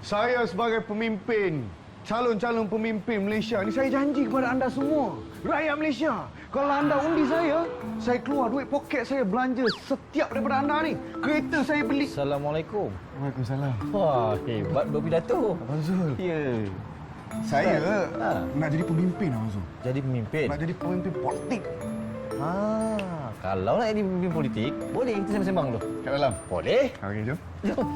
Saya sebagai pemimpin, calon-calon pemimpin Malaysia ni, saya janji kepada anda semua, rakyat Malaysia, kalau anda undi saya keluar duit poket saya belanja setiap daripada anda ni. Kereta saya beli. Assalamualaikum. Waalaikumsalam. Wah, hebat berpidato. Abang Zul. Ya. Saya Ha. nak jadi pemimpin, Abang Zul. Jadi pemimpin. Nak jadi pemimpin politik. Kalau nak jadi pemimpin politik, boleh kita sembang-sembang dulu. Kat dalam. Boleh. Okey, jom. Jom.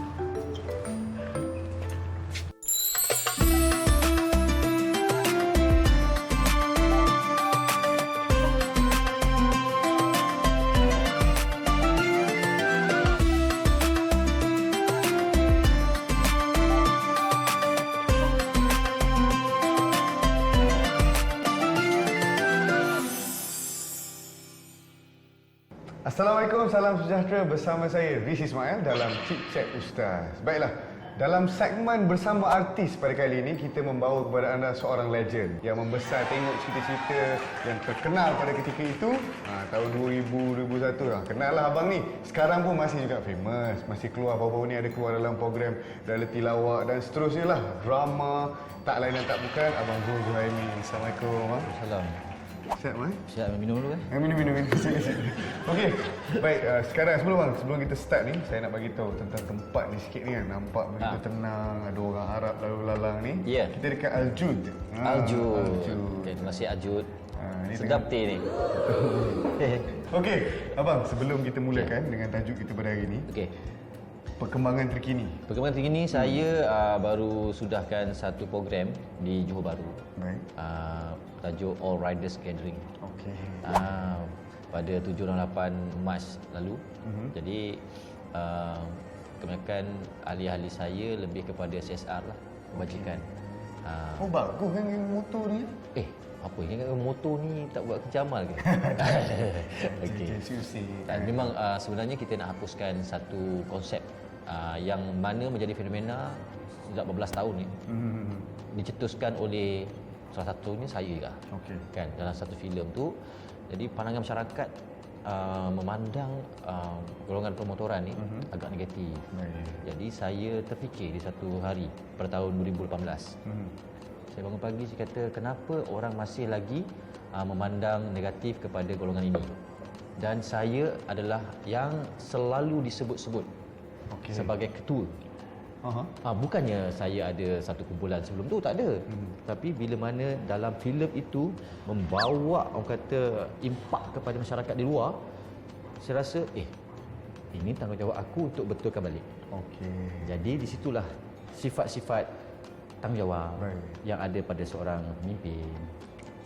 Assalamualaikum, salam sejahtera bersama saya Riz Ismail dalam Chit Chat Ustaz. Baiklah, dalam segmen bersama artis pada kali ini kita membawa kepada anda seorang legend yang membesar tengok cerita-cerita yang terkenal pada ketika itu, tahun 2000-2001 lah. Kenal lah abang ni. Sekarang pun masih juga famous, masih keluar baru-baru ni ada keluar dalam program reality lawak dan seterusnya lah, drama, tak lain dan tak bukan Abang Zul Zuhaimi. Assalamualaikum abang. Salam. Siap bang? Siap minum dulu kan? Minum. Sila. Okey. Baik, sekarang sebelum kita start ni, saya nak bagi tahu tentang tempat ni sikit ni kan. Nampak begitu tenang, ada orang Arab lalu lalang ni. Ya. Kita dekat Al-Jud. Aljud. Okay, terima kasih Aljud. Ni Sedap teh ni. Okey, abang, sebelum kita mulakan dengan tajuk kita pada hari ini, Okey. perkembangan terkini. Perkembangan terkini saya baru sudahkan satu program di Johor Bahru. Baik. Tajuk All Riders Gathering. Okey. Pada 7-8 Mac lalu. Jadi kebanyakan ahli-ahli saya lebih kepada CSR lah, kebajikan. Oh, bagus kan yang motor ni. Apa ingat motor ni tak buat kerja amal ke? Okey. Memang sebenarnya kita nak hapuskan satu konsep yang mana menjadi fenomena sejak berbelas tahun ni. Dicetuskan oleh salah satunya saya juga. Okey. Kan dalam satu filem tu, jadi pandangan masyarakat memandang golongan pemotoran ni agak negatif. Jadi saya terfikir di satu hari pada tahun 2018. Saya bangun pagi, saya kata kenapa orang masih lagi memandang negatif kepada golongan ini. Dan saya adalah yang selalu disebut-sebut sebagai ketua. Bukannya saya ada satu kumpulan sebelum tu, tak ada. Tapi bila mana dalam filem itu membawa orang kata impak kepada masyarakat di luar, saya rasa ini tanggungjawab aku untuk betulkan balik. Jadi di situlah sifat-sifat tanggungjawab yang ada pada seorang pemimpin.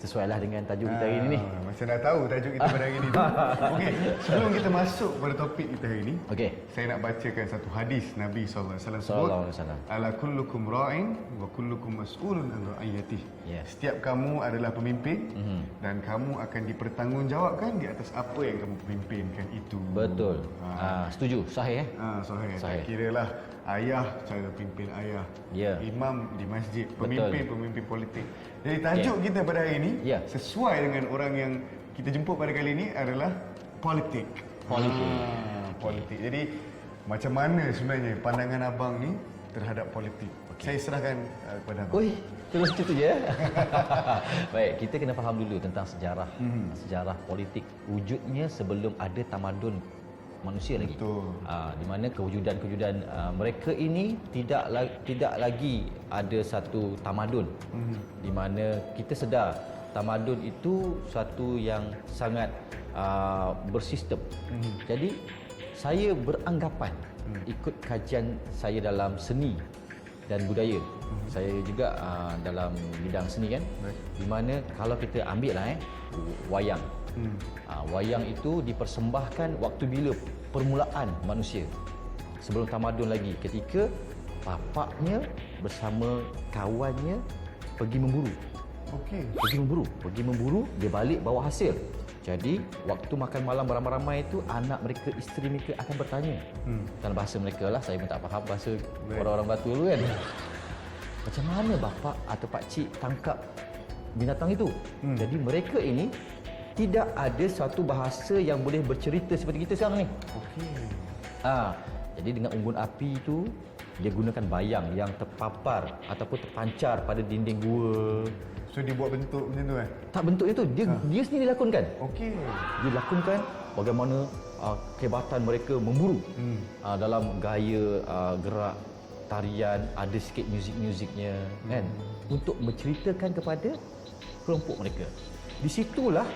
Sesuailah dengan tajuk kita hari ini ni. Macam dah tahu tajuk kita pada hari ini. Okey, sebelum kita masuk pada topik kita hari ini, saya nak bacakan satu hadis Nabi sallallahu alaihi wasallam sebut, ala kullukum ra'in wa kullukum mas'ulun an ra'iyatihi. Setiap kamu adalah pemimpin dan kamu akan dipertanggungjawabkan di atas apa yang kamu pimpinkan itu. Betul. Setuju. Sahih Sahih. Sahih. Tak kiralah ayah cara pimpin ayah, imam di masjid, pemimpin politik. Jadi tajuk kita pada hari ini sesuai dengan orang yang kita jemput pada kali ini adalah politik. Politik. Jadi macam mana sebenarnya pandangan abang ni terhadap politik? Saya serahkan kepada abang. Terus itu je. Baik, kita kena faham dulu tentang sejarah. Sejarah politik wujudnya sebelum ada tamadun manusia lagi. Di mana kewujudan mereka ini tidak lagi ada satu tamadun. Di mana kita sedar tamadun itu satu yang sangat bersistem. Jadi saya beranggapan ikut kajian saya dalam seni dan budaya. Saya juga dalam bidang seni kan. Di mana kalau kita ambil lah wayang. Wayang itu dipersembahkan waktu bila permulaan manusia, sebelum tamadun lagi, ketika bapaknya bersama kawannya pergi memburu. Pergi memburu, dia balik bawa hasil. Jadi waktu makan malam beramai-ramai itu, anak mereka, isteri mereka akan bertanya dalam bahasa mereka lah, saya pun tak faham bahasa orang-orang Batu dulu kan. Macam mana bapak atau pakcik tangkap binatang itu? Jadi mereka ini tidak ada satu bahasa yang boleh bercerita seperti kita sekarang ni. Jadi dengan unggun api itu dia gunakan bayang yang terpapar ataupun terpancar pada dinding gua. So dia buat bentuk macam tu kan? Tak, bentuk itu dia sendiri lakonkan. Okey. Dia lakonkan bagaimana kehebatan mereka memburu dalam gaya gerak tarian, ada sikit muzik-muziknya kan, untuk menceritakan kepada kelompok mereka. Di situlah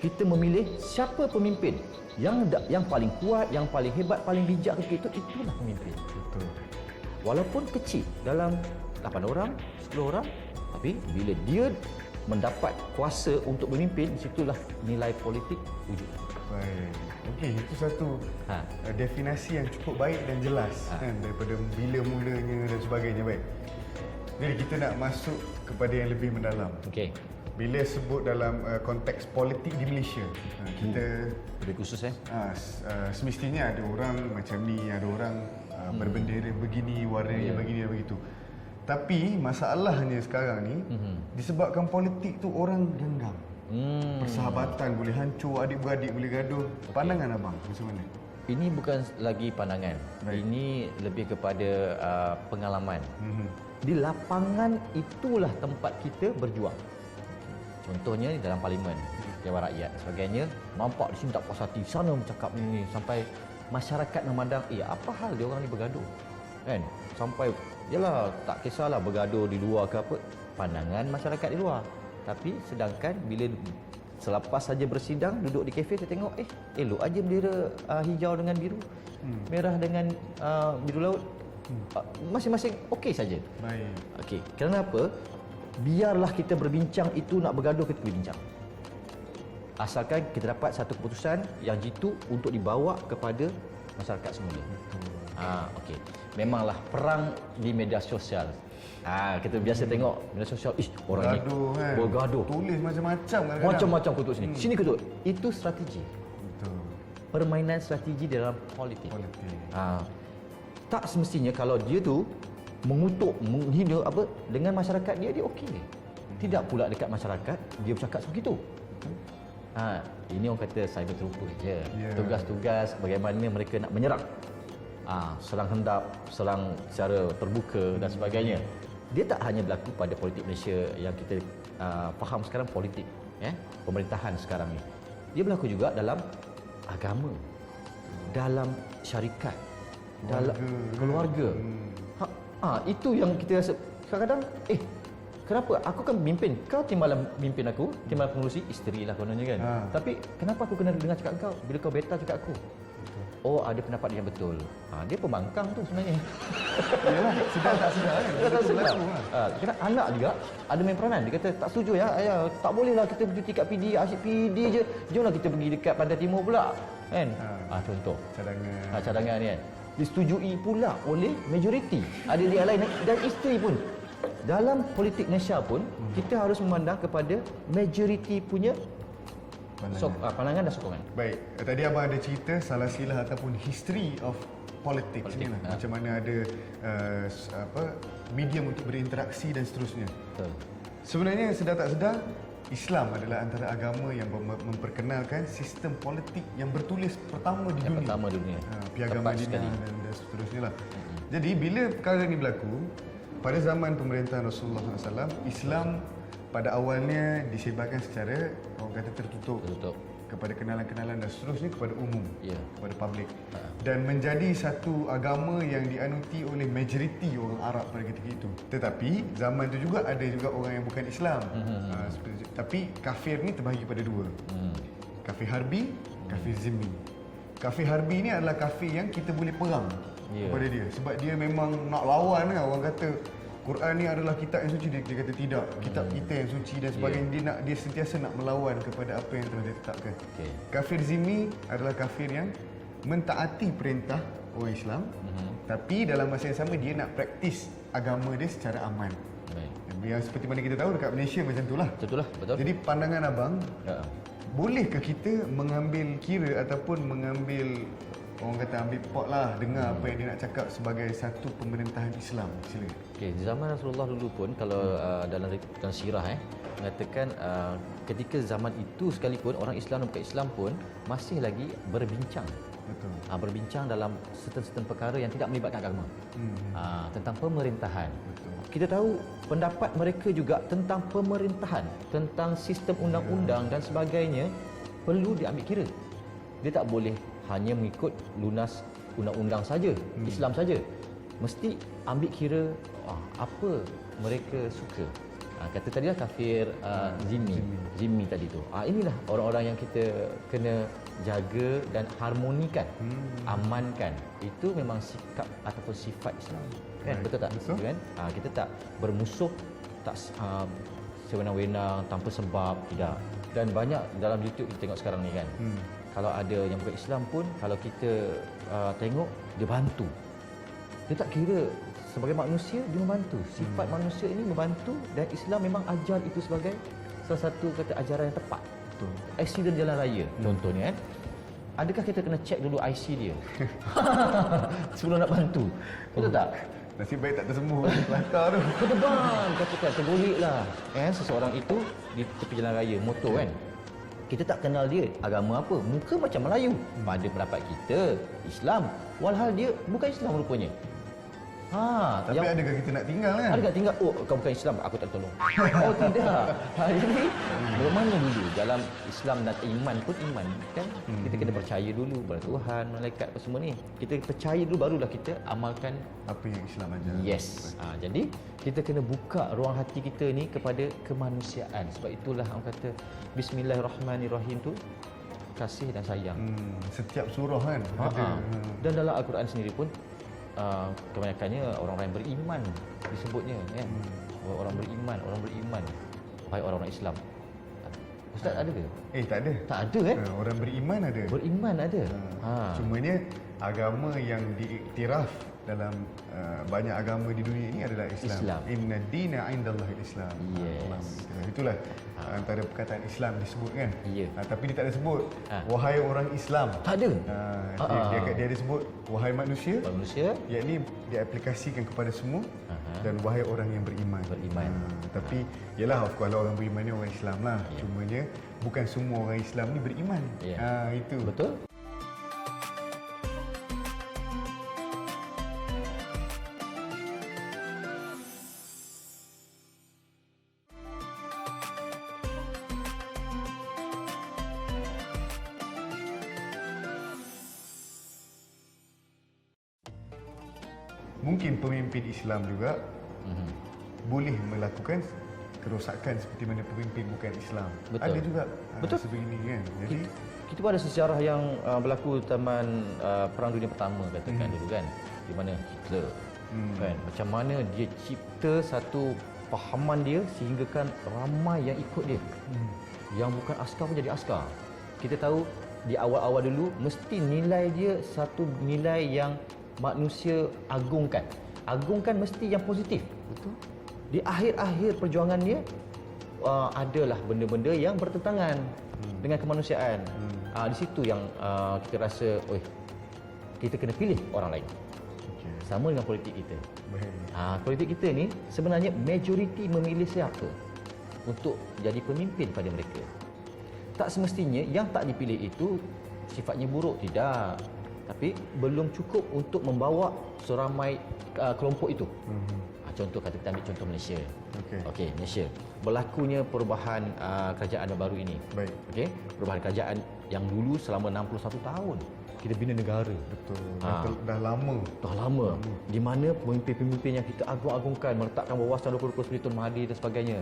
kita memilih siapa pemimpin yang paling kuat, yang paling hebat, paling bijak ketika itu, itulah pemimpin. Betul. Walaupun kecil dalam 8 orang, 10 orang, tapi bila dia mendapat kuasa untuk memimpin, di situlah nilai politik wujud. Baik. Okey, itu satu definasi yang cukup baik dan jelas kan, daripada bila mulanya dan sebagainya. Baik. Jadi kita nak masuk kepada yang lebih mendalam. Okey. Bila sebut dalam konteks politik di Malaysia, kita Lebih khusus semestinya ada orang macam ni, ada orang berbendera begini, warnanya begini dan begitu. Tapi masalahnya sekarang ni disebabkan politik tu orang dendam. Persahabatan boleh hancur, adik-beradik boleh gaduh. Pandangan abang macam mana? Ini bukan lagi pandangan. Baik. Ini lebih kepada pengalaman. Di lapangan itulah tempat kita berjuang. Contohnya di dalam parlimen, Dewan Rakyat sebagainya, nampak di sini tak puas hati, sana bercakap ni sampai masyarakat memandang, apa hal dia orang ni bergaduh? Kan? Sampai yalah, tak kisahlah bergaduh di luar ke apa, pandangan masyarakat di luar. Tapi sedangkan bila selepas saja bersidang, duduk di kafe, saya tengok elok aja bendera hijau dengan biru, merah dengan biru laut. Masing-masing okey saja. Baik. Okey, kenapa? Biarlah kita berbincang itu, nak bergaduh kita berbincang. Asalkan kita dapat satu keputusan yang jitu untuk dibawa kepada masyarakat semula. Okey. Memanglah perang di media sosial. Kita biasa tengok media sosial, orang Gaduh ni kan? bergaduh. Tulis macam-macam kadang-kadang. Macam-macam kutuk sini. Sini kutuk. Itu strategi. Betul. Permainan strategi dalam politik. Politik. Tak semestinya kalau dia tu mengutuk, menghina dengan masyarakat dia okey. Tidak pula dekat masyarakat dia bercakap sebegitu. Ini orang kata cyber trooper je. Tugas-tugas bagaimana mereka nak menyerang. Serang hendap, serang secara terbuka dan sebagainya. Dia tak hanya berlaku pada politik Malaysia yang kita faham sekarang, politik pemerintahan sekarang ni. Dia berlaku juga dalam agama, dalam syarikat, dalam keluarga. Itu yang kita rasa kadang-kadang, kenapa aku kan mimpin, kau timbalan mimpin aku, timbalan pengurusi, isteri lah kononnya kan. Tapi kenapa aku kena dengar cakap kau bila kau beta cakap aku? Ada pendapat dia yang betul. Dia pembangkang tu sebenarnya. Yalah, sedar tak sedar kan? Dia tak sedar. Kena anak juga ada main peranan. Dia kata tak setuju ya, ayah, tak bolehlah kita bercuti kat PD, asyik PD je. Jomlah kita pergi dekat Pantai Timur pula. Kan? Contoh. Cadangan ni kan. Disetujui pula oleh majoriti. Ada dia lain dan isteri pun. Dalam politik Malaysia pun kita harus memandang kepada majoriti punya pandangan dan sokongan. Baik, tadi abang ada cerita salah silah ataupun history of politics ni lah. Macam mana ada medium untuk berinteraksi dan seterusnya. Betul. Sebenarnya sedar tak sedar, Islam adalah antara agama yang memperkenalkan sistem politik yang bertulis pertama di dunia. Pertama di dunia. Piagam Madinah dan seterusnya lah. Jadi bila perkara ini berlaku, pada zaman pemerintahan Rasulullah SAW, Islam pada awalnya disebarkan secara orang kata tertutup kepada kenalan-kenalan dan seterusnya kepada umum, kepada publik, dan menjadi satu agama yang dianuti oleh majoriti orang Arab pada ketika itu. Tetapi zaman itu juga ada juga orang yang bukan Islam. Tapi kafir ni terbahagi pada dua. Kafir harbi, kafir zimmi. Kafir harbi ni adalah kafir yang kita boleh perang kepada dia sebab dia memang nak lawan kan. Orang kata Quran ni adalah kitab yang suci, dia kata tidak, kitab kita yang suci dan sebagainya. Dia sentiasa nak melawan kepada apa yang telah ditetapkan. Kafir zimmi adalah kafir yang mentaati perintah orang Islam, tapi dalam masa yang sama dia nak praktis agama dia secara aman. Yang seperti mana kita tahu dekat Malaysia macam itulah. Betul. Jadi pandangan abang, bolehkah kita mengambil kira ataupun mengambil, orang kata ambil pot lah, dengar apa yang dia nak cakap sebagai satu pemerintahan Islam? Silakan. Okey, di zaman Rasulullah dulu pun kalau dalam sirah mengatakan ketika zaman itu sekalipun orang Islam dan bukan Islam pun masih lagi berbincang Betul. Berbincang dalam certain perkara yang tidak melibatkan agama. Tentang pemerintahan. Betul. Kita tahu pendapat mereka juga tentang pemerintahan, tentang sistem undang-undang dan sebagainya perlu diambil kira. Dia tak boleh hanya mengikut lunas undang-undang saja, Islam saja. Mesti ambil kira apa mereka suka. Kata tadi lah kafir zimmi tadi tu. Inilah orang-orang yang kita kena jaga dan harmonikan, amankan. Itu memang sikap ataupun sifat Islam. Kan? Betul tak? Betul. Kan? Kita tak bermusuh, tak sewenang-wenang tanpa sebab, tidak. Dan banyak dalam YouTube kita tengok sekarang ni kan. Kalau ada yang bukan Islam pun, kalau kita tengok, dia bantu. Dia tak kira sebagai manusia, dia membantu. Sifat manusia ini membantu dan Islam memang ajar itu sebagai salah satu kata ajaran yang tepat. Betul. Aksiden jalan raya contohnya kan. Adakah kita kena cek dulu IC dia sebelum nak bantu? Betul tak? Nasib baik tak tersembuh kelakar tu. Kedepan katakan tergolek lah seseorang itu di tepi jalan raya motor kan. Kita tak kenal dia agama apa, muka macam Melayu. Pada pendapat kita Islam, walhal dia bukan Islam rupanya. Tapi adakah kita nak tinggal kan? Adakah tinggal, kau bukan Islam, aku tak tolong. Oh tidak. Jadi bagaimana dulu dalam Islam dan iman pun iman kan? Kita kena percaya dulu pada Tuhan, malaikat apa semua ni. Kita percaya dulu barulah kita amalkan Apa yang Islam ajar. Yes. Jadi kita kena buka ruang hati kita ni kepada kemanusiaan. Sebab itulah orang kata Bismillahirrahmanirrahim tu kasih dan sayang. Setiap surah kan ada. Dan dalam Al-Quran sendiri pun kebanyakannya orang-orang yang beriman disebutnya kan. Orang beriman. Wahai orang-orang Islam. Ustaz ada ke? Tak ada. Tak ada kan? Orang beriman ada. Beriman ada. Cumanya agama yang diiktiraf dalam banyak agama di dunia ini adalah Islam. Inna dina indallahil Islam. Yes. Itulah antara perkataan Islam disebut kan. Ya. Tapi dia tak ada sebut wahai orang Islam. Tak ada. Dia ada sebut wahai manusia. Yakni dia aplikasikan kepada semua. Dan wahai orang yang beriman. Tapi yalah, of course lah, orang beriman ni orang Islam lah. Cumanya bukan semua orang Islam ni beriman. Itu. Betul. Mungkin pemimpin Islam juga boleh melakukan kerosakan seperti mana pemimpin bukan Islam. Betul. Ada juga Betul. sebegini kan. Jadi kita pun ada sejarah yang berlaku zaman Perang Dunia Pertama katakan dulu kan, di mana Hitler kan, macam mana dia cipta satu fahaman dia sehinggakan ramai yang ikut dia. Yang bukan askar pun jadi askar. Kita tahu di awal-awal dulu mesti nilai dia satu nilai yang manusia agungkan. Agungkan mesti yang positif. betul. Di akhir-akhir perjuangan dia adalah benda-benda yang bertentangan dengan kemanusiaan. Di situ yang kita rasa, kita kena pilih orang lain. Sama dengan politik kita. Politik kita ni sebenarnya majoriti memilih siapa untuk jadi pemimpin pada mereka. Tak semestinya yang tak dipilih itu sifatnya buruk, tidak. Tapi belum cukup untuk membawa seramai kelompok itu. Contoh, kata kita ambil contoh Malaysia. Okey, Malaysia. Berlakunya perubahan kerajaan yang baru ini. Baik. Okey, perubahan kerajaan yang dulu selama 61 tahun. Kita bina negara. Betul. Dah lama. Dah lama. Di mana pemimpin-pemimpin yang kita agung-agungkan meletakkan wawasan 20% seperti Tun Mahathir dan sebagainya.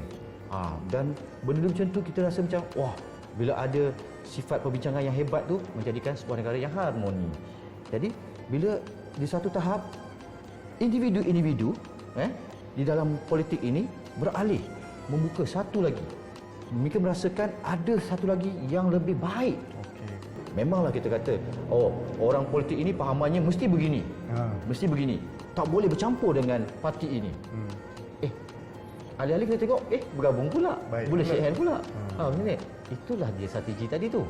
Dan benda macam tu kita rasa macam, wah, bila ada sifat perbincangan yang hebat tu menjadikan sebuah negara yang harmoni. Jadi bila di satu tahap individu-individu di dalam politik ini beralih membuka satu lagi, mereka merasakan ada satu lagi yang lebih baik. Memanglah kita kata, orang politik ini pahamannya mesti begini, mesti begini, tak boleh bercampur dengan parti ini. Alih-alih kita tengok, bergabung pula, baik boleh shake hand pula. Macam ni. Itulah dia strategi tadi tu.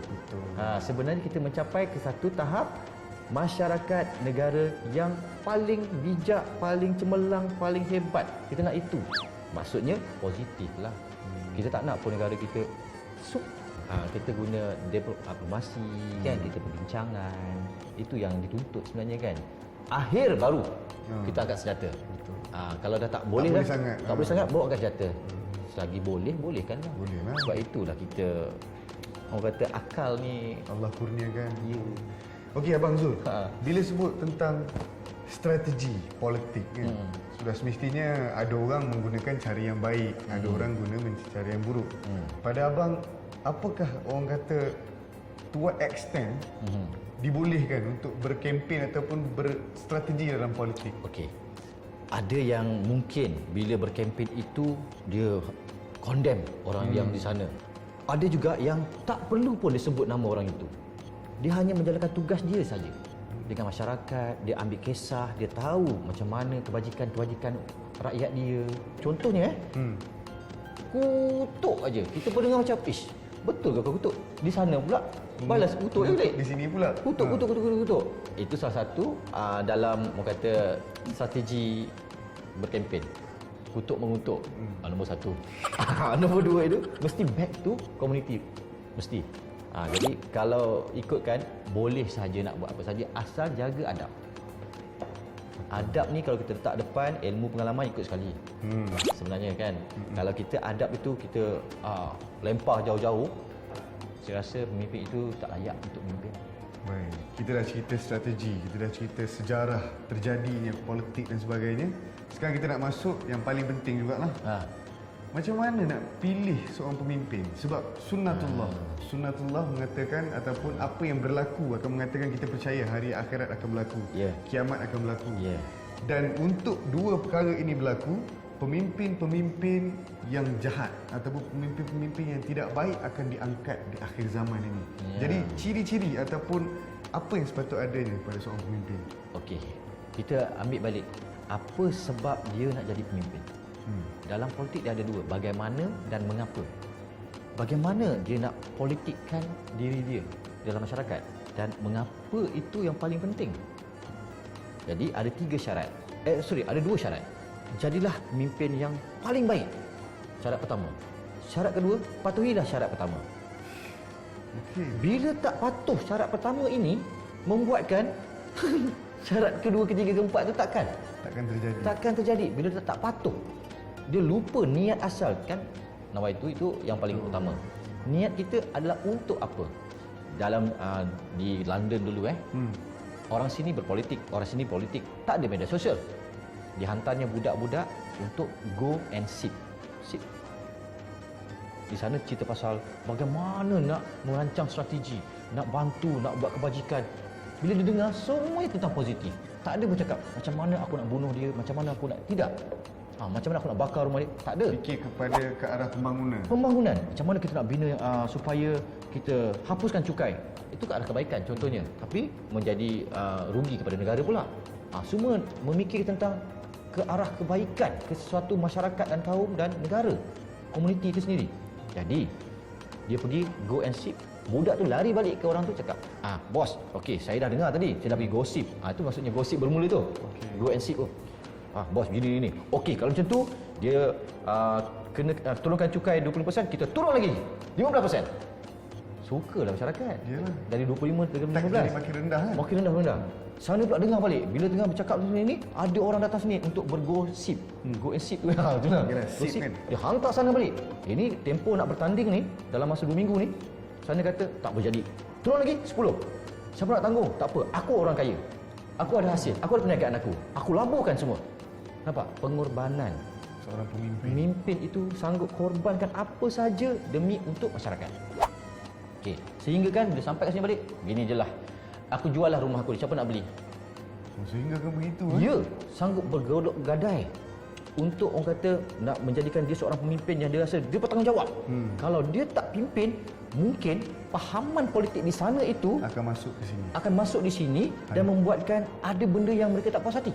Sebenarnya kita mencapai ke satu tahap masyarakat negara yang paling bijak, paling cemerlang, paling hebat. Kita nak itu. Maksudnya positif lah. Kita tak nak pun negara kita Kita guna diplomasi kan, kita perbincangan. Itu yang dituntut sebenarnya kan. Akhir baru kita angkat senjata. Kalau dah tak boleh boleh dah, sangat. tak boleh sangat, bawa angkat senjata. Selagi boleh, bolehkan lah. Boleh lah. Sebab itulah kita, orang kata akal ni. Allah kurniakan. Ya. Okey Abang Zul, bila sebut tentang strategi politik kan, sudah semestinya ada orang menggunakan cara yang baik, ada orang guna cara yang buruk. Pada Abang, apakah orang kata to what extent dibolehkan untuk berkempen ataupun berstrategi dalam politik? Okey. Ada yang mungkin bila berkempen itu dia condemn orang yang di sana. Ada juga yang tak perlu pun disebut nama orang itu. Dia hanya menjalankan tugas dia saja dengan masyarakat. Dia ambil kisah, dia tahu macam mana kebajikan-kebajikan rakyat dia. Contohnya kutuk aja. Kita pun dengar macam, ish, betul ke kau kutuk? Di sana pula balas kutuk je balik. Di sini pula. Kutuk. Itu salah satu dalam orang kata strategi berkempen. Kutuk mengutuk. Nombor satu. Nombor dua itu mesti back to community. Mesti. Jadi kalau ikutkan, boleh saja nak buat apa saja asal jaga adab. Adab ni kalau kita letak depan, ilmu pengalaman ikut sekali. Sebenarnya kan. Kalau kita adab itu kita lempar jauh-jauh, saya rasa pemimpin itu tak layak untuk memimpin. Baik, kita dah cerita strategi, kita dah cerita sejarah terjadinya politik dan sebagainya. Sekarang kita nak masuk yang paling penting jugalah. Macam mana nak pilih seorang pemimpin? Sebab sunnatullah mengatakan ataupun apa yang berlaku akan mengatakan kita percaya hari akhirat akan berlaku. Kiamat akan berlaku. Dan untuk dua perkara ini berlaku, pemimpin-pemimpin yang jahat ataupun pemimpin-pemimpin yang tidak baik akan diangkat di akhir zaman ini. Jadi ciri-ciri ataupun apa yang sepatut adanya pada seorang pemimpin? Okey. Kita ambil balik apa sebab dia nak jadi pemimpin. Dalam politik dia ada dua, bagaimana dan mengapa. Bagaimana dia nak politikkan diri dia dalam masyarakat dan mengapa itu yang paling penting. Jadi ada ada dua syarat. Jadilah pemimpin yang paling baik. Syarat pertama. Syarat kedua, patuhilah syarat pertama. Bila tak patuh syarat pertama ini, membuatkan syarat kedua, ketiga, keempat itu takkan terjadi. Bila dia tak patuh, dia lupa niat asal kan. Nawaitu itu yang paling utama. Niat kita adalah untuk apa? Dalam di London dulu orang sini berpolitik, orang sini politik, tak ada media sosial. Dihantarnya budak-budak untuk go and sit. Di sana cerita pasal bagaimana nak merancang strategi, nak bantu, nak buat kebajikan. Bila dia dengar, semua itu tentang positif. Tak ada bercakap macam mana aku nak bunuh dia, macam mana aku nak, tidak. Macam mana aku nak bakar rumah dia, tak ada. Fikir ke arah pembangunan. Macam mana kita nak bina supaya kita hapuskan cukai. Itu ke arah kebaikan contohnya. Tapi menjadi rugi kepada negara pula. Semua memikir tentang ke arah kebaikan ke sesuatu masyarakat dan kaum dan negara, komuniti itu sendiri. Jadi dia pergi go and sit. Budak tu lari balik ke orang tu cakap, bos, okey, saya dah dengar tadi, saya dah pergi gosip. Itu maksudnya gosip bermula tu. Go and sit. Bos gini. Okey, kalau macam tu dia kena turunkan cukai 20%, kita turun lagi 15%. Sukalah masyarakat. Yalah. Dari 25 ke 15. Jadi makin rendah kan? Makin rendah. Sana pula dengar balik. Bila dengar bercakap macam ni, ada orang datang sini untuk bergosip. Go and sit tu. Itulah. Gosip. Kan? Dia hantar sana balik. Ini tempoh nak bertanding ni dalam masa 2 minggu ni. Sana kata tak berjadi. Turun lagi 10. Siapa nak tanggung? Tak apa. Aku orang kaya. Aku ada hasil. Aku ada perniagaan aku. Aku laburkan semua. Nampak? Pengorbanan. Seorang Pemimpin itu sanggup korbankan apa saja demi untuk masyarakat. Okey, sehingga kan bila sampai kat sini balik, gini je lah. Aku jual lah rumah aku ni, siapa nak beli? Sehingga kan begitu Ya, sanggup bergodok gadai untuk orang kata nak menjadikan dia seorang pemimpin yang dia rasa dia bertanggungjawab. Kalau dia tak pimpin, mungkin pahaman politik di sana itu akan masuk di sini dan membuatkan ada benda yang mereka tak puas hati.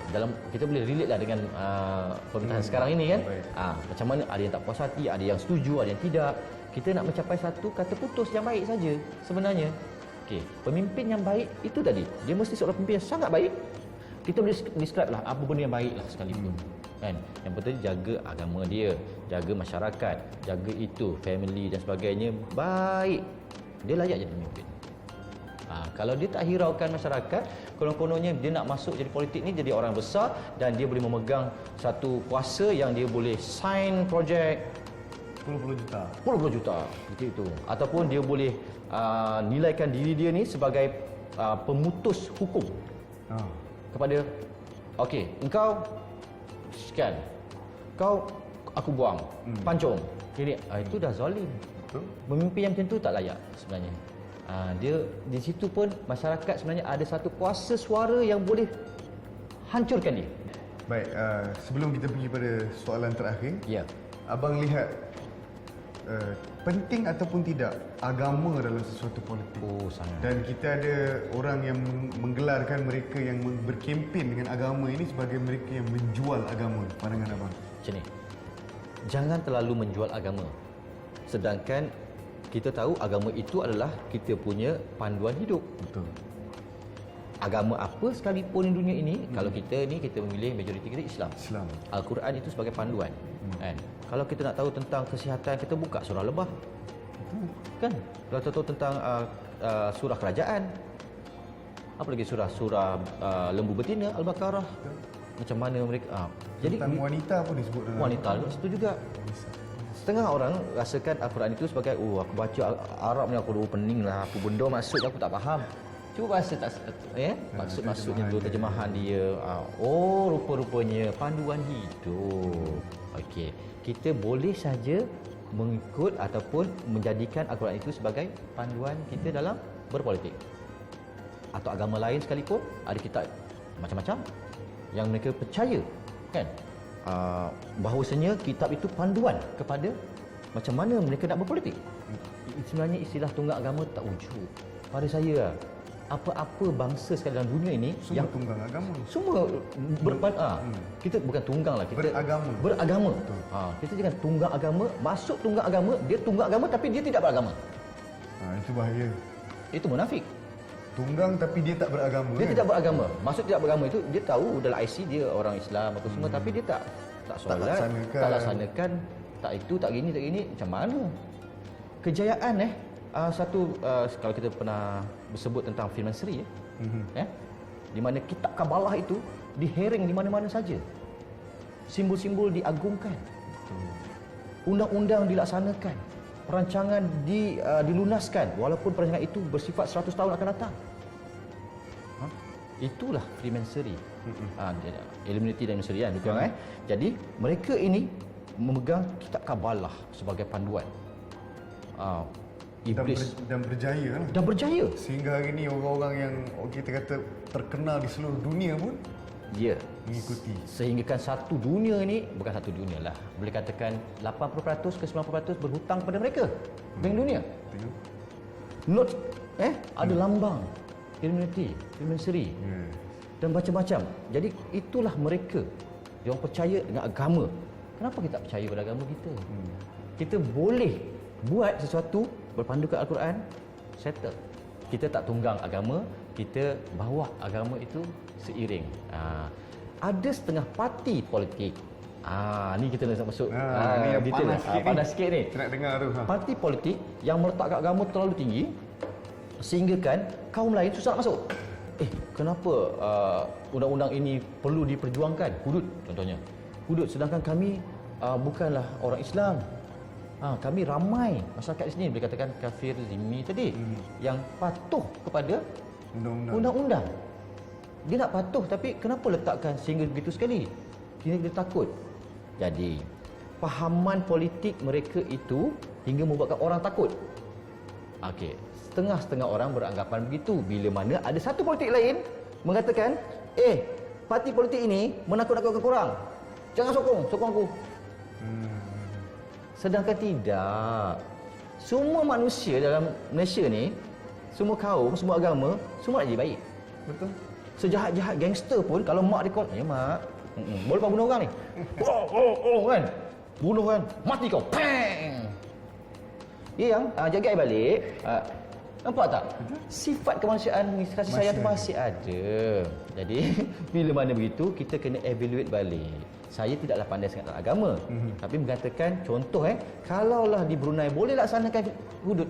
Dalam kita boleh relate lah dengan pemerintahan sekarang ini kan. Macam mana ada yang tak puas hati, ada yang setuju, ada yang tidak. Kita nak mencapai satu kata putus yang baik saja sebenarnya. Okey, pemimpin yang baik itu tadi, dia mesti seorang pemimpin yang sangat baik. Kita boleh describe lah apa benda yang baik lah sekalipun. kan. Yang penting jaga agama dia, jaga masyarakat, jaga itu, family dan sebagainya baik, dia layak jadi pemimpin. Kalau dia tak hiraukan masyarakat, konon-kononnya dia nak masuk jadi politik ni, jadi orang besar dan dia boleh memegang satu kuasa yang dia boleh sign projek puluh-puluh juta itu. Ataupun dia boleh nilaikan diri dia ni sebagai pemutus hukum kepada, okey, engkau sekian, kau aku buang, pancung. Ini itu dah zalim. Betul. Memimpin yang macam tu tak layak sebenarnya. Dia di situ pun masyarakat sebenarnya ada satu kuasa suara yang boleh hancurkan dia. Baik, sebelum kita pergi pada soalan terakhir, Ya. abang lihat penting ataupun tidak agama dalam sesuatu politik? Oh, sangat. Dan kita ada orang yang menggelarkan mereka yang berkempen dengan agama ini sebagai mereka yang menjual agama. Pandangan abang? Macam ni. Jangan terlalu menjual agama. Sedangkan kita tahu agama itu adalah kita punya panduan hidup. Betul. Agama apa sekalipun di dunia ini, kalau kita memilih majoriti kita Islam. Al-Quran itu sebagai panduan. Kan? Kalau kita nak tahu tentang kesihatan, kita buka surah Lebah. Kan? Kalau kita tahu tentang surah kerajaan, apa lagi surah lembu betina, Al-Baqarah. Macam mana mereka jadi Tentang wanita pun disebut dalam wanita itu juga. Setengah orang rasakan Al-Quran itu sebagai aku baca Arab ni aku pening lah, apa benda maksud aku tak faham. Cuba baca maksudnya dulu terjemahan dia. Rupa-rupanya panduan hidup. Okey, kita boleh saja mengikut ataupun menjadikan Al-Quran itu sebagai panduan kita dalam berpolitik. Atau agama lain sekalipun ada kitab macam-macam yang mereka percaya, kan? Bahawasanya kitab itu panduan kepada macam mana mereka nak berpolitik. Sebenarnya istilah tunggang agama tak wujud. Pada saya, apa-apa bangsa sekali dalam dunia ini semua yang tunggang agama. semua kita bukan tunggang lah, kita beragama. Kita jangan tunggang agama, masuk tunggang agama, dia tunggang agama tapi dia tidak beragama. Itu bahaya. Itu munafik. Tunggang tapi dia tak beragama. Dia tidak beragama. Maksud tidak beragama itu dia tahu dalam IC dia orang Islam apa semua tapi dia tak solat, tak laksanakan, tak itu, tak gini, macam mana? Kejayaan kalau kita pernah bersebut tentang Freemasonry di mana kitab Kabalah itu dihering di mana-mana saja. Simbol-simbol diagungkan. Undang-undang dilaksanakan. Perancangan dilunaskan walaupun perancangan itu bersifat 100 tahun akan datang. Itulah Freemasonry. Illuminati dan Freemasonry kan, betul kan? Jadi mereka ini memegang kitab Kabalah sebagai panduan. Iblis dan berjaya lah. Dan berjaya. Sehingga hari ini orang-orang yang kita kata terkenal di seluruh dunia pun mengikuti. Sehingga kan satu dunia ini, bukan satu dunia lah, boleh katakan 80% ke 90% berhutang kepada mereka. Bank dunia. Note ada lambang Illuminati, Freemasonry dan macam-macam. Jadi itulah mereka yang percaya dengan agama. Kenapa kita tak percaya pada agama kita? Kita boleh buat sesuatu berpandukan Al-Quran, settle. Kita tak tunggang agama, kita bawa agama itu seiring. Ada setengah parti politik. Ni kita nak masuk ni yang detail. Panas sikit ni. Kita nak dengar tu. Parti politik yang meletakkan agama terlalu tinggi sehingga kan kaum lain susah nak masuk. Kenapa undang-undang ini perlu diperjuangkan? Hudud contohnya. Hudud, sedangkan kami bukanlah orang Islam. Kami ramai masyarakat di sini boleh katakan kafir zimmi tadi yang patuh kepada undang-undang. Dia nak patuh tapi kenapa letakkan sehingga begitu sekali? Kita takut. Jadi fahaman politik mereka itu hingga membuatkan orang takut. Okey, setengah-setengah orang beranggapan begitu bila mana ada satu politik lain mengatakan, parti politik ini menakut-nakutkan korang. Jangan sokong aku. Sedangkan tidak. Semua manusia dalam Malaysia ni, semua kaum, semua agama, semua nak jadi baik. Betul. Sejahat-jahat gangster pun kalau mak dia call, mak, boleh pak bunuh orang ni. Kan. Bunuh kan. Mati kau. Pang. Yang jaga air balik. Nampak tak? Sifat kemanusiaan, kasih sayang tu masih ada. Jadi bila mana begitu kita kena evaluate balik. Saya tidaklah pandai sangat dalam agama, tapi mengatakan contoh kalaulah di Brunei boleh laksanakan hudud,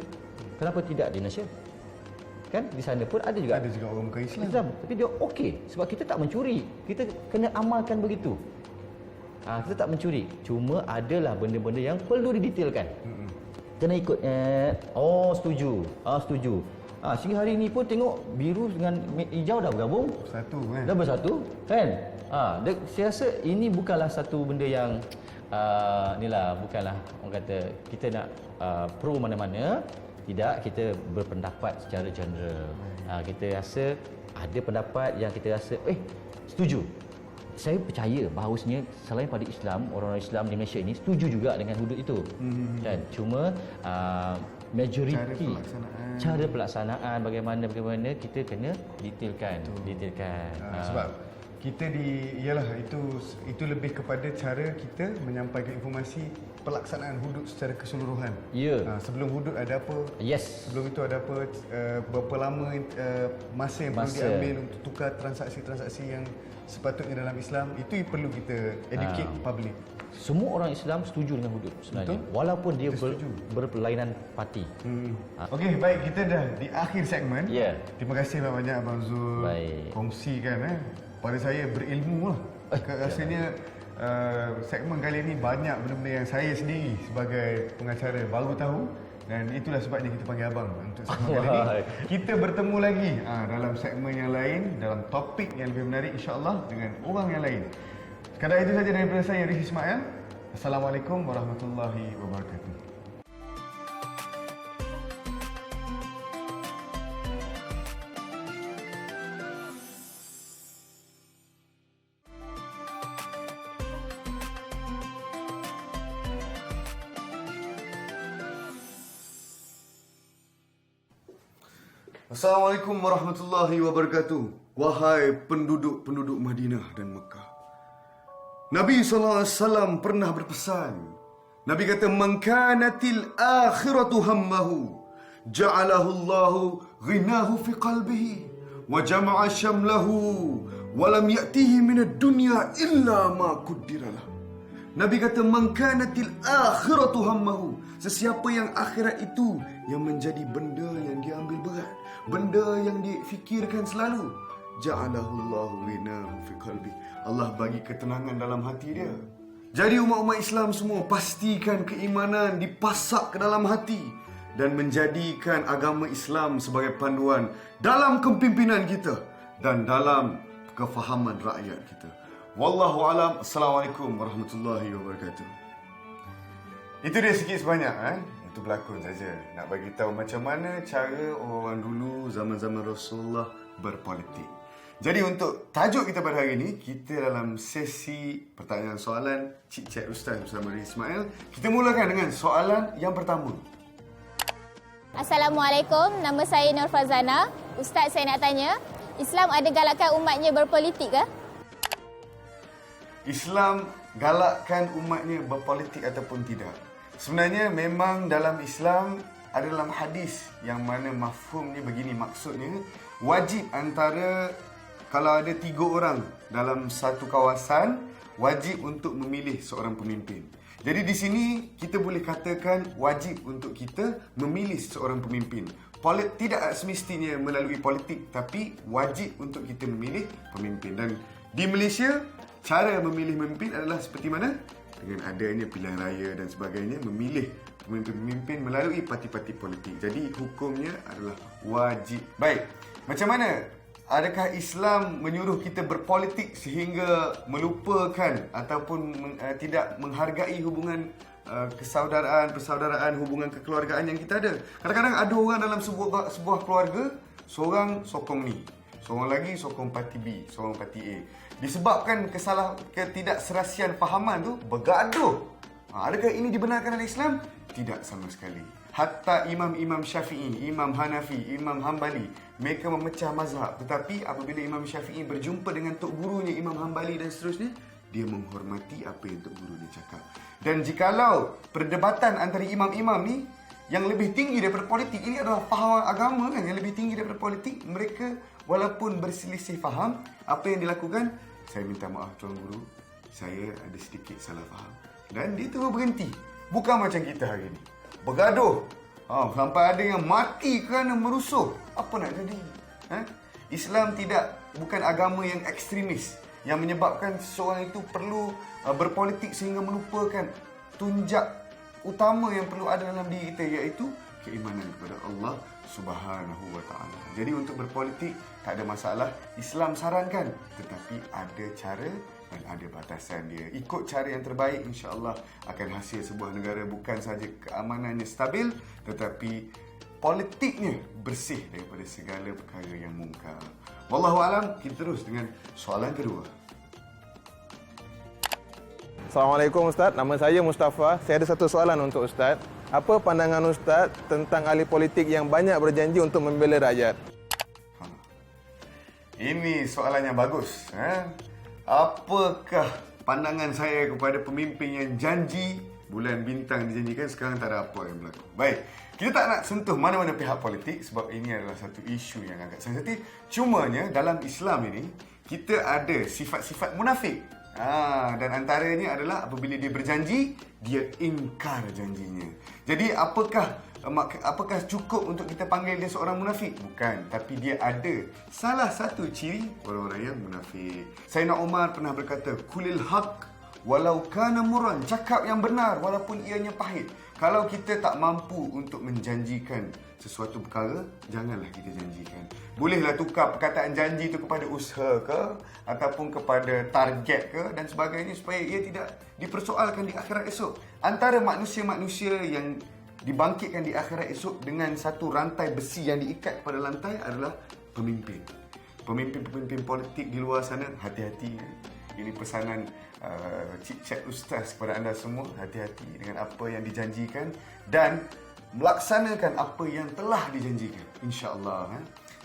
kenapa tidak di Malaysia? Kan di sana pun ada juga orang bukan Islam, tapi dia okey sebab kita tak mencuri. Kita kena amalkan begitu. Kita tak mencuri. Cuma adalah benda-benda yang perlu didetailkan. Kena ikut setuju. Setuju. Sehingga hari ini pun tengok biru dengan hijau dah bergabung. Dah bersatu kan? Saya rasa ini bukanlah satu benda yang bukanlah orang kata kita nak pro mana-mana. Tidak, kita berpendapat secara general. Kita rasa ada pendapat yang kita rasa setuju. Saya percaya bahawasanya selain pada Islam, orang-orang Islam di Malaysia ini setuju juga dengan hudud itu. Kan? Cuma majoriti cara pelaksanaan bagaimana kita kena detailkan. Sebab kita itu lebih kepada cara kita menyampaikan informasi pelaksanaan hudud secara keseluruhan. Sebelum hudud ada apa? Sebelum itu ada apa? Berapa lama masa yang perlu diambil untuk tukar transaksi-transaksi yang sepatutnya dalam Islam. Itu yang perlu kita educate public. Semua orang Islam setuju dengan hudud sebenarnya. Betul? Walaupun dia berperlainan parti. Okey, baik, kita dah di akhir segmen. Terima kasih banyak Abang Zul kongsikan. Pada saya berilmu lah. Rasanya segmen kali ini banyak benda-benda yang saya sendiri sebagai pengacara baru tahu, dan itulah sebabnya kita panggil abang untuk segmen kali ini. Kita bertemu lagi dalam segmen yang lain, dalam topik yang lebih menarik insya-Allah dengan orang yang lain. Sekadar itu saja daripada saya, Rishi Ismail. Assalamualaikum warahmatullahi wabarakatuh. Assalamualaikum warahmatullahi wabarakatuh. Wahai penduduk-penduduk Madinah dan Mekah. Nabi SAW pernah berpesan. Nabi kata, "Man kanatil akhiratu hammahu, ja'alahu Allahu ghinahu fi qalbihi, wa jama'a syamlahu, wa lam ya'tihi minad dunya illa ma qaddara lah." Nabi kata, "Man kanatil akhiratu hammahu." Sesiapa yang akhirat itu yang menjadi benda yang dia ambil berat, benda yang difikirkan selalu, ja'alahu Allahu ghinahu fi qalbi. Allah bagi ketenangan dalam hati dia. Jadi umat-umat Islam semua pastikan keimanan dipasak ke dalam hati dan menjadikan agama Islam sebagai panduan dalam kepimpinan kita dan dalam kefahaman rakyat kita. Wallahu alam. Assalamualaikum warahmatullahi wabarakatuh. Itu dia sikit sebanyak itu berlakon saja. Nak bagi tahu macam mana cara orang dulu zaman-zaman Rasulullah berpolitik. Jadi untuk tajuk kita pada hari ini, kita dalam sesi pertanyaan soalan Cik Cik Ustaz bersama Rishi Ismail. Kita mulakan dengan soalan yang pertama. Assalamualaikum, nama saya Nur Fazana. Ustaz, saya nak tanya, Islam ada galakkan umatnya berpolitik ke? Islam galakkan umatnya berpolitik ataupun tidak? Sebenarnya memang dalam Islam ada dalam hadis yang mana mafhumnya begini, maksudnya wajib antara, kalau ada 3 orang dalam satu kawasan, wajib untuk memilih seorang pemimpin. Jadi di sini kita boleh katakan wajib untuk kita memilih seorang pemimpin. Tidak semestinya melalui politik, tapi wajib untuk kita memilih pemimpin. Dan di Malaysia, cara memilih pemimpin adalah seperti mana? Dengan adanya pilihan raya dan sebagainya, memilih pemimpin-pemimpin melalui parti-parti politik. Jadi hukumnya adalah wajib. Baik, macam mana? Adakah Islam menyuruh kita berpolitik sehingga melupakan ataupun tidak menghargai hubungan persaudaraan, hubungan kekeluargaan yang kita ada? Kadang-kadang ada orang dalam sebuah keluarga, seorang sokong ni, seorang lagi sokong parti B, seorang parti A. Disebabkan ketidakserasian fahaman tu, bergaduh. Adakah ini dibenarkan oleh Islam? Tidak sama sekali. Hatta Imam Syafi'i, Imam Hanafi, Imam Hambali, mereka memecah mazhab. Tetapi apabila Imam Syafi'i berjumpa dengan tok gurunya Imam Hambali dan seterusnya, dia menghormati apa yang tok guru dia cakap. Dan jikalau perdebatan antara imam-imam ni yang lebih tinggi daripada politik, ini adalah faham agama kan, yang lebih tinggi daripada politik, mereka Walaupun berselisih faham, apa yang dilakukan? Saya minta maaf Tuan Guru, saya ada sedikit salah faham. Dan dia terus berhenti. Bukan macam kita hari ini. Bergaduh. Sampai ada yang mati kerana merusuh. Apa nak jadi? Islam bukan agama yang ekstremis yang menyebabkan seseorang itu perlu berpolitik sehingga melupakan tunjak utama yang perlu ada dalam diri kita, iaitu keimanan kepada Allah Subhanahu wa taala. Jadi untuk berpolitik tak ada masalah, Islam sarankan, tetapi ada cara dan ada batasan dia. Ikut cara yang terbaik, insya-Allah akan hasil sebuah negara bukan saja keamanannya stabil, tetapi politiknya bersih daripada segala perkara yang mungkar. Wallahu alam. Kita terus dengan soalan kedua. Assalamualaikum Ustaz, nama saya Mustafa. Saya ada satu soalan untuk Ustaz. Apa pandangan Ustaz tentang ahli politik yang banyak berjanji untuk membela rakyat? Ini soalan yang bagus. Apakah pandangan saya kepada pemimpin yang janji bulan bintang dijanjikan, sekarang tak ada apa yang berlaku? Baik, kita tak nak sentuh mana-mana pihak politik sebab ini adalah satu isu yang agak sensitif. Cumanya dalam Islam ini, kita ada sifat-sifat munafik. Dan antaranya adalah apabila dia berjanji, dia ingkar janjinya. Jadi apakah cukup untuk kita panggil dia seorang munafik? Bukan, tapi dia ada salah satu ciri orang-orang yang munafik. Sayyidina Umar pernah berkata, kulil haq walau kana murran, cakap yang benar walaupun ianya pahit. Kalau kita tak mampu untuk menjanjikan sesuatu perkara, janganlah kita janjikan. Bolehlah tukar perkataan janji itu kepada usaha ke, ataupun kepada target ke dan sebagainya, supaya ia tidak dipersoalkan di akhirat esok. Antara manusia-manusia yang dibangkitkan di akhirat esok dengan satu rantai besi yang diikat kepada lantai adalah pemimpin. Pemimpin-pemimpin politik di luar sana, hati-hati. Ini pesanan cik-cik ustaz kepada anda semua. Hati-hati dengan apa yang dijanjikan dan melaksanakan apa yang telah dijanjikan. InsyaAllah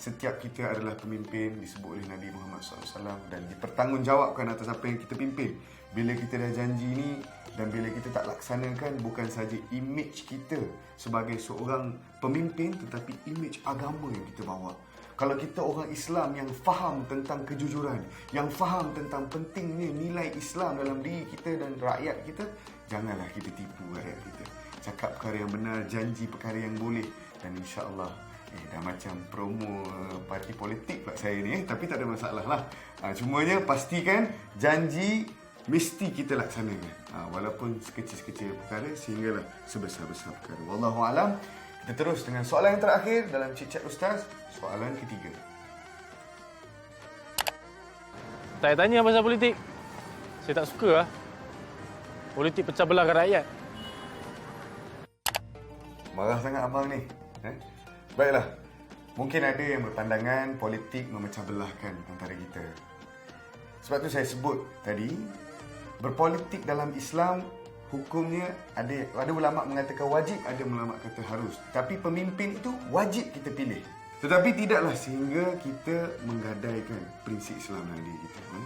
setiap kita adalah pemimpin disebut oleh Nabi Muhammad SAW dan dipertanggungjawabkan atas apa yang kita pimpin. Bila kita dah janji ni dan bila kita tak laksanakan, bukan saja imej kita sebagai seorang pemimpin, tetapi imej agama yang kita bawa. Kalau kita orang Islam yang faham tentang kejujuran, yang faham tentang pentingnya nilai Islam dalam diri kita dan rakyat kita, janganlah kita tipu rakyat kita. Cakap perkara yang benar, janji perkara yang boleh, dan insya-Allah dah macam promo parti politik pula saya ni, tapi tak ada masalah lah. Cumanya pastikan janji mesti kita laksanakan, walaupun sekecil-sekecil perkara sehinggalah sebesar-besar perkara. Wallahu alam. Kita terus dengan soalan yang terakhir dalam Cik-Cik Ustaz, soalan ketiga. Tak tanya pasal politik. Saya tak suka lah. Politik pecah belahkan rakyat. Marah sangat abang ni. Baiklah. Mungkin ada yang berpandangan politik memecah belahkan antara kita. Sebab tu saya sebut tadi, berpolitik dalam Islam hukumnya ada ulama mengatakan wajib, ada ulama kata harus. Tapi pemimpin itu wajib kita pilih. Tetapi tidaklah sehingga kita menggadaikan prinsip Islam dalam diri kita.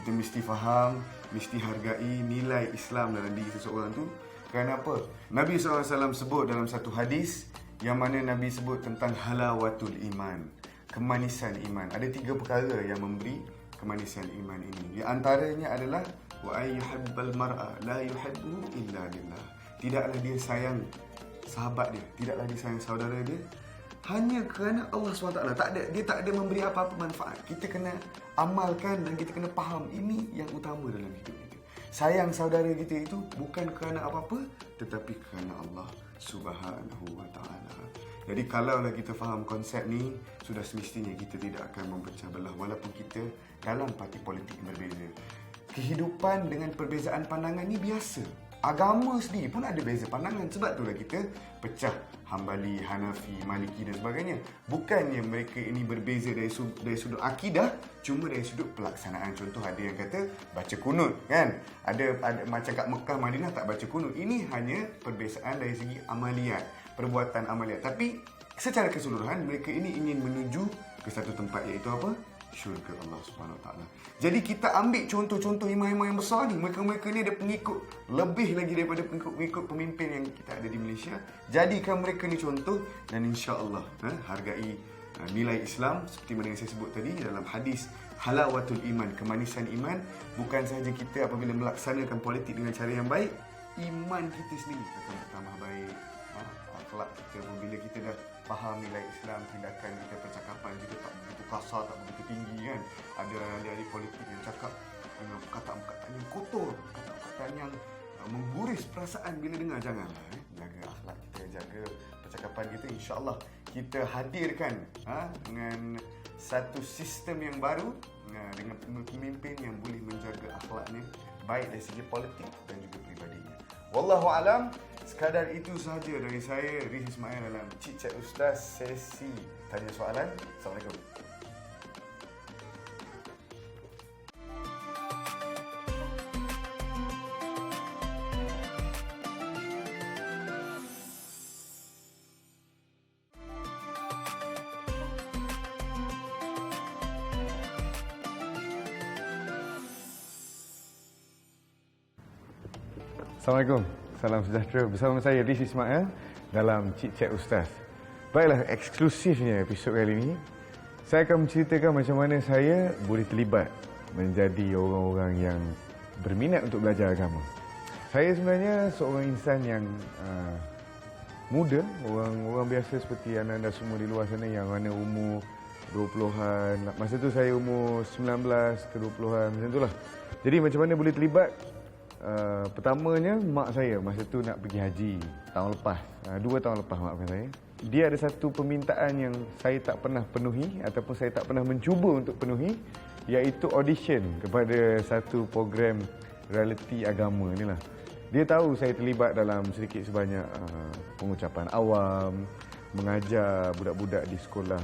Kita mesti faham, mesti hargai nilai Islam dalam diri seseorang tu. Kerana apa? Nabi SAW sebut dalam satu hadis yang mana Nabi sebut tentang halawatul iman, kemanisan iman. Ada 3 perkara yang memberi kemanisan iman ini. Di antaranya adalah wa ayyuhibbal mar'a la yuhibbu illa lillah. Tidaklah dia sayang sahabat dia, tidaklah dia sayang saudara dia hanya kerana Allah SWT. Dia tak ada memberi apa-apa manfaat. Kita kena amalkan dan kita kena faham ini yang utama dalam hidup kita. Sayang saudara kita itu bukan kerana apa-apa, tetapi kerana Allah Subhanahu wa taala. Jadi kalaulah kita faham konsep ni, sudah semestinya kita tidak akan memecah belah walaupun kita dalam parti politik yang berbeza. Kehidupan dengan perbezaan pandangan ni biasa. Agama sendiri pun ada beza pandangan. Sebab itulah kita pecah Hambali, Hanafi, Maliki dan sebagainya. Bukannya mereka ini berbeza dari sudut akidah, cuma dari sudut pelaksanaan. Contoh ada yang kata baca kunut, kan? Ada macam kat Mekah, Madinah tak baca kunut. Ini hanya perbezaan dari segi amaliyat, perbuatan amaliyat. Tapi secara keseluruhan mereka ini ingin menuju ke satu tempat, iaitu apa? Syurga Allah Subhanahu Wa Taala. Jadi kita ambil contoh-contoh imam-imam yang besar ni, mereka-mereka ni ada pengikut lebih lagi daripada pengikut pemimpin yang kita ada di Malaysia. Jadikan mereka ni contoh dan insya-Allah hargai nilai Islam seperti mana yang saya sebut tadi dalam hadis halawatul iman, kemanisan iman. Bukan sahaja kita apabila melaksanakan politik dengan cara yang baik, iman kita sendiri akan bertambah baik. Akhlak kita, bila kita dah faham nilai Islam, tindakan kita, percakapan kita tak begitu kasar, tak begitu tinggi kan. Ada ahli-ahli politik yang cakap dengan perkataan-perkataan yang kotor, perkataan yang mengguris perasaan bila dengar. Janganlah. Jaga akhlak kita, jaga percakapan kita. InsyaAllah kita hadirkan dengan satu sistem yang baru, dengan pemimpin yang boleh menjaga akhlaknya, baik dari segi politik dan juga peribadinya. Wallahu alam. Sekadar itu sahaja dari saya, Riz Ismail, dalam Cik Chat Ustaz sesi tanya soalan. Assalamualaikum. Assalamualaikum. Salam sejahtera. Bersama saya Riz Ismail dalam Cik Chat Ustaz. Baiklah, eksklusifnya episod kali ini saya akan menceritakan macam mana saya boleh terlibat menjadi orang-orang yang berminat untuk belajar agama. Saya sebenarnya seorang insan yang muda, orang biasa seperti anda-anda semua di luar sana yang mana umur 20-an. Masa tu saya umur 19 ke 20-an, macam itulah. Jadi macam mana boleh terlibat? Pertamanya mak saya masa tu nak pergi haji tahun lepas, 2 tahun lepas maafkan saya. Dia ada satu permintaan yang saya tak pernah penuhi ataupun saya tak pernah mencuba untuk penuhi, iaitu audition kepada satu program reality agama ni lah. Dia tahu saya terlibat dalam sedikit sebanyak pengucapan awam, mengajar budak-budak di sekolah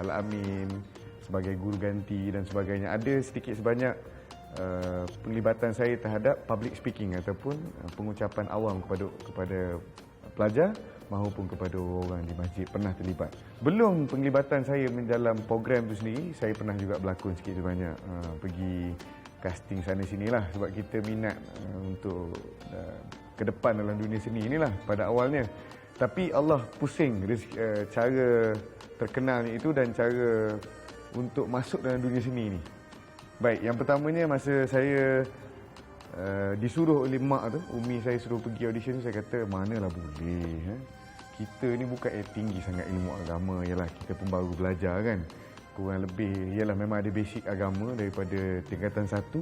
Al-Amin sebagai guru ganti dan sebagainya. Ada sedikit sebanyak penglibatan saya terhadap public speaking ataupun pengucapan awam kepada pelajar maupun kepada orang di masjid, pernah terlibat. Belum penglibatan saya dalam program tu sendiri, saya pernah juga berlakon sikit sebanyak, pergi casting sana sinilah sebab kita minat untuk ke depan dalam dunia seni inilah pada awalnya. Tapi Allah pusing cara terkenalnya itu dan cara untuk masuk dalam dunia seni ni. Baik, yang pertamanya masa saya disuruh oleh mak tu, Umi saya suruh pergi audition tu, saya kata manalah boleh. Kita ni bukan tinggi sangat ilmu agama, ialah kita pun baru belajar kan. Kurang lebih, ialah memang ada basic agama daripada tingkatan 1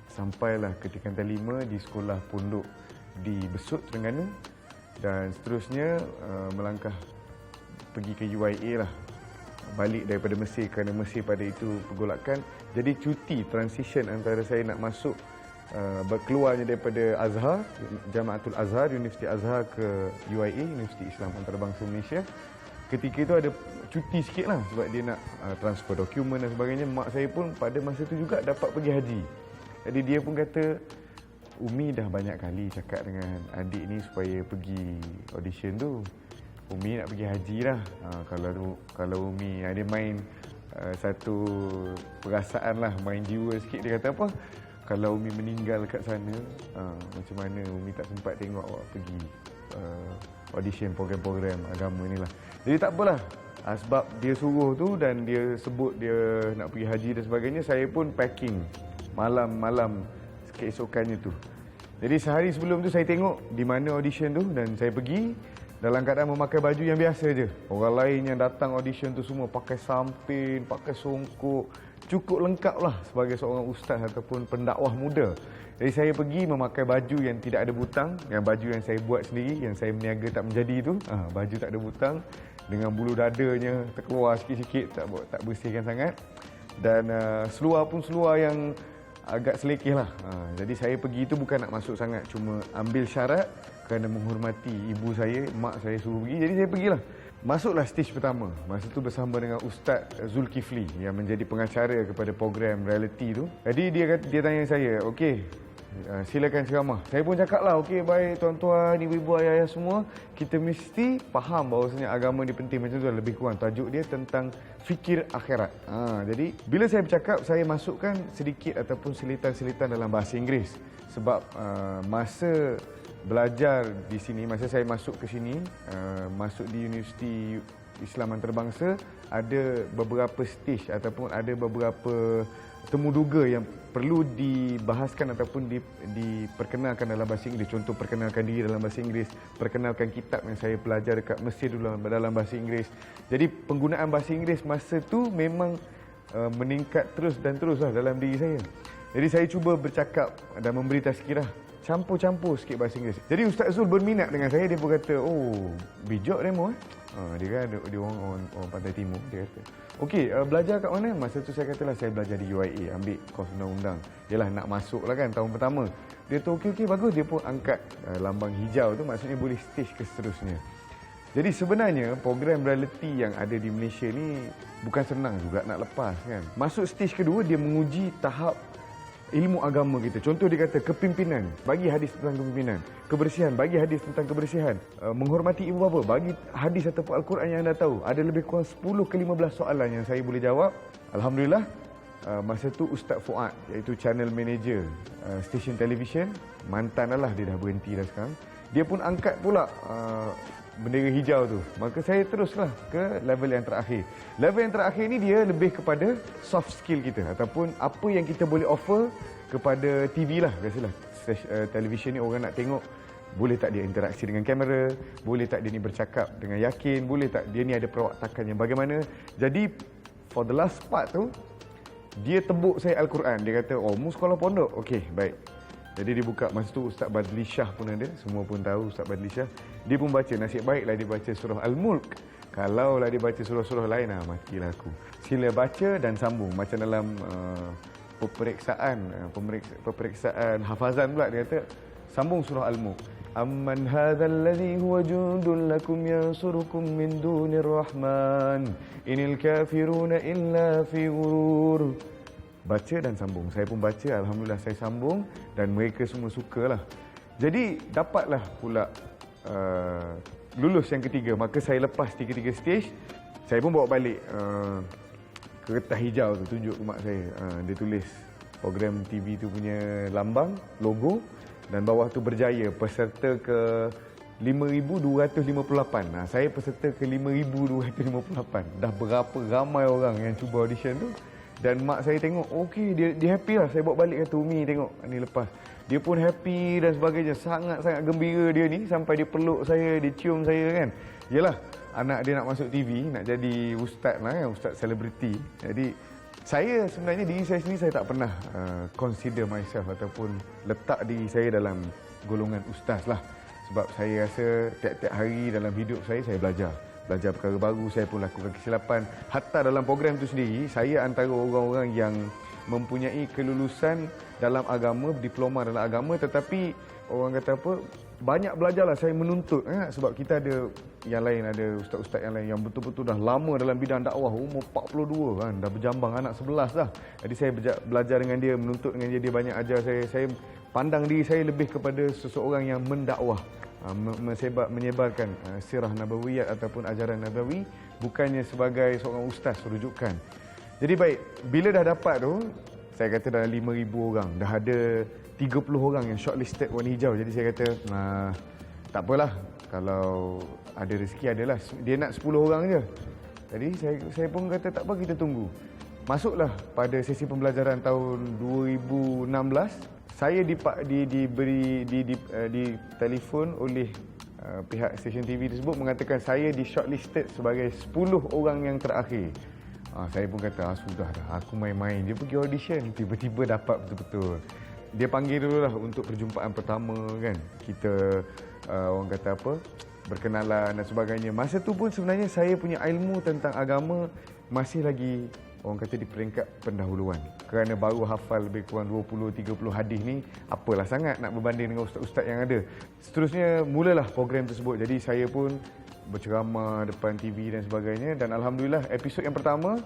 sampailah ke tingkatan 5 di sekolah pondok di Besut, Terengganu, dan seterusnya melangkah pergi ke UIA lah. Balik daripada Mesir kerana Mesir pada itu pergolakan. Jadi cuti transition antara saya nak masuk berkeluarnya daripada Azhar, Jamatul Azhar, Universiti Azhar ke UIA, Universiti Islam Antarabangsa Malaysia. Ketika itu ada cuti sikit lah sebab dia nak transfer dokumen dan sebagainya. Mak saya pun pada masa itu juga dapat pergi haji. Jadi dia pun kata, Umi dah banyak kali cakap dengan adik ni supaya pergi audition tu. Umi nak pergi haji lah. Kalau Umi ada main satu perasaan lah, main jiwa sikit, dia kata apa? Kalau Umi meninggal kat sana, macam mana Umi tak sempat tengok awak pergi audition program-program agama ni lah. Jadi tak apalah. Sebab dia suruh tu dan dia sebut dia nak pergi haji dan sebagainya, saya pun packing malam-malam keesokannya tu. Jadi sehari sebelum tu saya tengok di mana audition tu dan saya pergi dalam keadaan memakai baju yang biasa je. Orang lain yang datang audition tu semua pakai sampin, pakai songkok, cukup lengkap lah sebagai seorang ustaz ataupun pendakwah muda. Jadi saya pergi memakai baju yang tidak ada butang, yang baju yang saya buat sendiri, yang saya berniaga tak menjadi tu, baju tak ada butang, dengan bulu dadanya terkeluar sikit-sikit, tak bersihkan sangat. Dan seluar pun seluar yang agak selekeh lah. Jadi saya pergi tu bukan nak masuk sangat, cuma ambil syarat kerana menghormati ibu saya, mak saya suruh pergi. Jadi saya pergilah. Masuklah stage pertama. Masa tu bersama dengan Ustaz Zulkifli yang menjadi pengacara kepada program reality tu. Jadi dia tanya saya, okey, silakan ceramah. Saya pun cakap lah, okey baik tuan-tuan, ibu-ibu, ayah-ayah semua, kita mesti faham bahawasanya agama ni penting. Macam tu lah, lebih kurang tajuk dia tentang fikir akhirat. Jadi bila saya bercakap, saya masukkan sedikit ataupun selitan-selitan dalam bahasa Inggeris. Sebab masa belajar di sini, masa saya masuk ke sini, masuk di Universiti Islam antarabangsa ada beberapa stage ataupun ada beberapa temuduga yang perlu dibahaskan ataupun diperkenalkan dalam bahasa Inggeris. Contoh, perkenalkan diri dalam bahasa Inggeris, perkenalkan kitab yang saya pelajar dekat Mesir dulu dalam bahasa Inggeris. Jadi penggunaan bahasa Inggeris masa tu memang meningkat terus dan terus lah dalam diri saya. Jadi saya cuba bercakap dan memberi tazkirah, campur-campur sikit bahasa Inggeris. Jadi Ustaz Zul berminat dengan saya, dia pun kata, oh, bijak demo dia kan dia orang Pantai Timur, dia kata. Okey, belajar kat mana? Masa tu saya katalah saya belajar di UIA, ambil kos undang-undang. Yalah, nak masuk lah kan tahun pertama. Dia tu okey bagus, dia pun angkat lambang hijau tu, maksudnya boleh stage ke seterusnya. Jadi sebenarnya program reality yang ada di Malaysia ni bukan senang juga nak lepas kan. Masuk stage kedua, dia menguji tahap ilmu agama kita. Contoh, dia kata kepimpinan, bagi hadis tentang kepimpinan. Kebersihan, bagi hadis tentang kebersihan. Menghormati ibu bapa, bagi hadis ataupun Al-Quran yang anda tahu. Ada lebih kurang 10 ke 15 soalan yang saya boleh jawab. Alhamdulillah, masa tu Ustaz Fuad, iaitu channel manager stesen televisyen, mantan lah, dia dah berhenti dah sekarang. Dia pun angkat pula bendera hijau tu. Maka saya teruslah ke level yang terakhir. Level yang terakhir ni dia lebih kepada soft skill kita ataupun apa yang kita boleh offer kepada TV lah. Biasalah televisyen ni orang nak tengok, boleh tak dia interaksi dengan kamera, boleh tak dia ni bercakap dengan yakin, boleh tak dia ni ada perwatakan yang bagaimana. Jadi for the last part tu, dia tebuk saya Al-Quran. Dia kata, oh, mu sekolah pondok? Okey, baik. Jadi dia buka, masa tu Ustaz Badli Shah pun ada, semua pun tahu Ustaz Badli Shah. Dia pun baca, nasib baiklah dia baca surah Al-Mulk. Kalaulah dia baca surah-surah lain, matilah aku. Sila baca dan sambung. Macam dalam peperiksaan hafazan pula, dia kata, sambung surah Al-Mulk. Amman hadzal ladzi huwa jundun lakum yansurukum min dunir rahman inil kafiruna illa fi ghurur. Baca dan sambung. Saya pun baca, alhamdulillah saya sambung dan mereka semua sukalah. Jadi dapatlah pula lulus yang ketiga. Maka saya lepas 3 stage. Saya pun bawa balik kertas hijau tu, tunjuk ke mak saya. Dia tulis program TV tu punya lambang, logo, dan bawah tu berjaya peserta ke 5,258. Saya peserta ke 5,258. Dah berapa ramai orang yang cuba audition tu. Dan mak saya tengok, okey, dia happy lah. Saya bawa balik, kata, Umi tengok ni lepas. Dia pun happy dan sebagainya. Sangat-sangat gembira dia ni. Sampai dia peluk saya, dia cium saya kan. Yelah, anak dia nak masuk TV, nak jadi ustaz lah kan, ustaz selebriti. Jadi saya sebenarnya, diri saya sendiri, saya tak pernah consider myself ataupun letak diri saya dalam golongan ustaz lah. Sebab saya rasa tiap-tiap hari dalam hidup saya belajar perkara baru, saya pun lakukan kesilapan. Hatta dalam program itu sendiri, saya antara orang-orang yang mempunyai kelulusan dalam agama, diploma dalam agama, tetapi orang kata apa, banyak belajarlah saya menuntut sebab kita ada yang lain, ada ustaz-ustaz yang lain yang betul-betul dah lama dalam bidang dakwah, umur 42 kan, dah berjambang anak 11 dah. Jadi saya belajar dengan dia, menuntut dengan dia, dia banyak ajar saya pandang diri saya lebih kepada seseorang yang mendakwah, menyebarkan sirah nabawiyat ataupun ajaran nabawi, bukannya sebagai seorang ustaz rujukan. Jadi baik, bila dah dapat tu, saya kata dalam 5,000 orang, dah ada 30 orang yang shortlisted warna hijau. Jadi saya kata, tak apalah, kalau ada rezeki adalah. Dia nak 10 orang je. Jadi saya pun kata, tak apa, kita tunggu. Masuklah pada sesi pembelajaran tahun 2016. Saya telefon oleh pihak stesen TV tersebut mengatakan saya di shortlisted sebagai 10 orang yang terakhir. Saya pun kata, sudah dah, aku main-main je pergi audition, tiba-tiba dapat betul-betul. Dia panggil dululah untuk perjumpaan pertama kan. Kita orang kata apa, berkenalan dan sebagainya. Masa tu pun sebenarnya saya punya ilmu tentang agama masih lagi orang kata di peringkat pendahuluan. Kerana baru hafal lebih kurang 20-30 hadis ni, apalah sangat nak berbanding dengan ustaz-ustaz yang ada. Seterusnya mulalah program tersebut. Jadi saya pun berceramah depan TV dan sebagainya. Dan alhamdulillah episod yang pertama,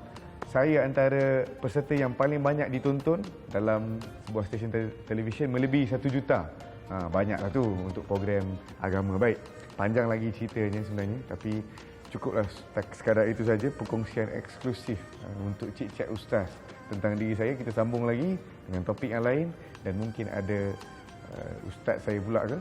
saya antara peserta yang paling banyak ditonton dalam sebuah stesen televisyen, melebihi 1 juta. Banyaklah tu untuk program agama. Baik, panjang lagi ceritanya sebenarnya, tapi cukuplah sekadar itu saja perkongsian eksklusif untuk Cik-Cik Ustaz tentang diri saya. Kita sambung lagi dengan topik yang lain dan mungkin ada ustaz saya pula ke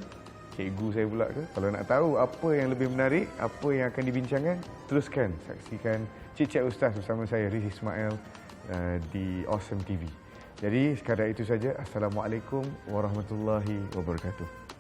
cikgu saya pula ke. Kalau nak tahu apa yang lebih menarik, apa yang akan dibincangkan, teruskan saksikan Cik Chat Ustaz bersama saya Riz Ismail di Awesome TV. Jadi sekadar itu saja. Assalamualaikum warahmatullahi wabarakatuh.